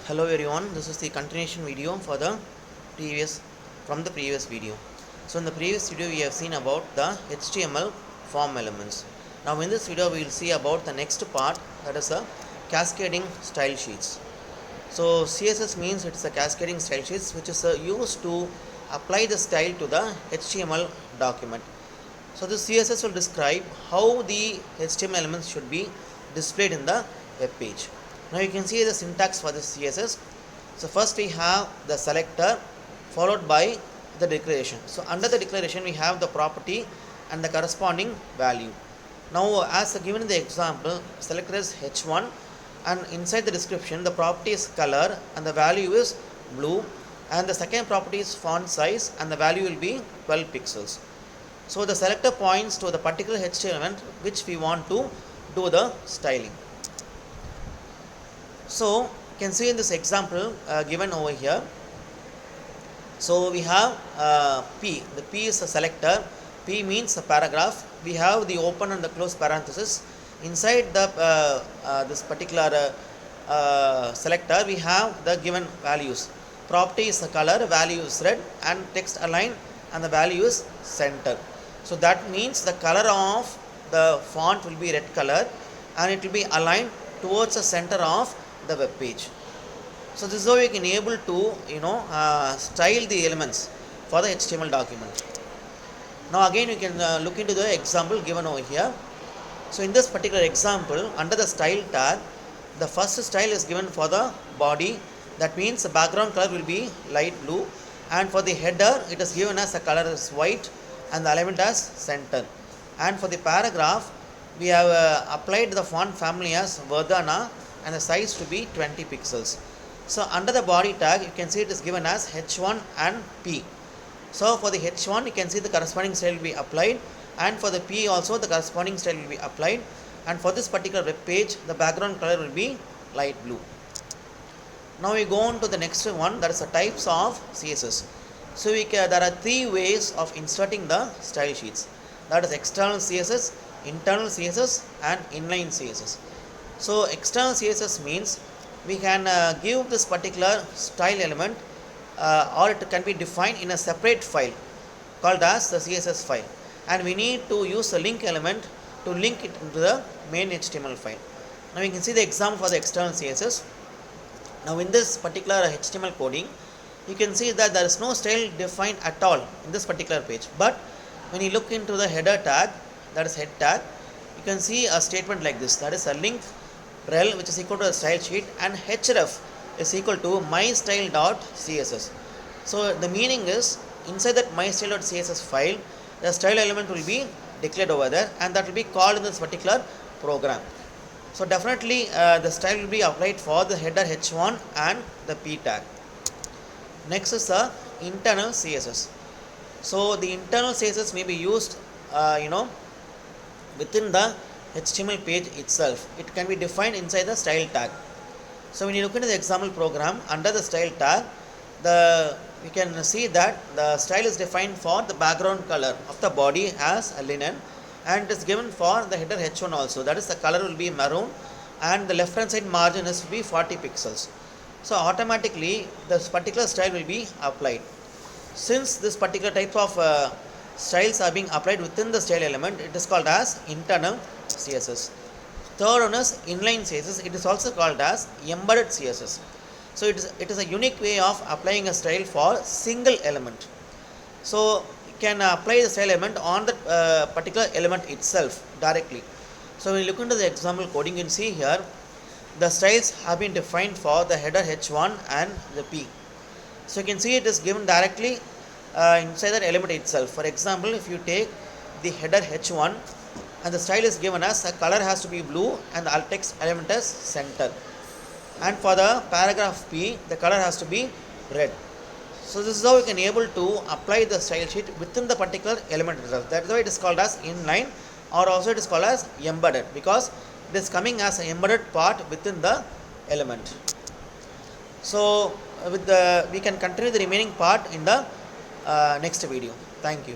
Hello everyone, this is the continuation video for the previous video. So in the previous video we have seen about the HTML form elements. Now in this video we will see about the next part, that is a cascading style sheets. So CSS means it's a cascading style sheets which is used to apply the style to the HTML document. So this CSS will describe how the HTML elements should be displayed in the web page. Now you can see the syntax for this CSS. So first we have the selector followed by the declaration. So under the declaration we have the property and the corresponding value. Now as given in the example, selector is h1 and inside the description the property is color and the value is blue, and the second property is font size and the value will be 12 pixels. So the selector points to the particular HTML element which we want to do the styling. So you can see in this example given over here. So we have P. The P is a selector. P means a paragraph. We have the open and the close parenthesis. Inside the this particular selector we have the given values. Property is the color, value is red, and text align, and the value is center. So that means the color of the font will be red color and it will be aligned towards the center of the web page. So this is how you can able to style the elements for the HTML document. Now again you can look into the example given over here. So in this particular example, under the style tag, the first style is given for the body. That means the background color will be light blue, and for the header it is given as the color is white and the alignment as center. And for the paragraph we have applied the font family as Verdana and the size to be 20 pixels. So under the body tag you can see it is given as h1 and p. So for the h1 you can see the corresponding style will be applied, and for the p also the corresponding style will be applied, and for this particular web page the background color will be light blue. Now we go on to the next one, that is the types of CSS. So there are three ways of inserting the style sheets, that is external CSS, internal CSS and inline CSS. So external CSS means we can give this particular style element or it can be defined in a separate file called as the CSS file, and we need to use a link element to link it into the main HTML file. Now you can see the example for the external CSS. Now in this particular HTML coding you can see that there is no style defined at all in this particular page, but when you look into the header tag, that is head tag, you can see a statement like this, that is a link rel which is equal to the style sheet and href is equal to mystyle.css. So the meaning is inside that mystyle.css file the style element will be declared over there, and that will be called in this particular program. So definitely the style will be applied for the header h1 and the p tag. Next is the internal CSS. So the internal CSS may be used within the HTML page itself. It can be defined inside the style tag. So when you look into the example program, under the style tag we can see that the style is defined for the background color of the body as a linen, and it is given for the header h1 also, that is the color will be maroon and the left hand side margin is to be 40 pixels. So automatically this particular style will be applied. Since this particular type of styles are being applied within the style element, it is called as internal CSS. Third one is inline CSS. It is also called as embedded CSS. So it is a unique way of applying a style for single element. So you can apply the style element on the particular element itself directly. So when you look into the example coding, you can see here the styles have been defined for the header h1 and the p. So you can see it is given directly inside that element itself. For example, if you take the header h1 and the style is given as the color has to be blue and the alt text element is center, and for the paragraph p the color has to be red. So this is how you can able to apply the style sheet within the particular element itself. That is why it is called as inline, or also it is called as embedded, because it is coming as an embedded part within the element. So we can continue the remaining part in the next video. Thank you.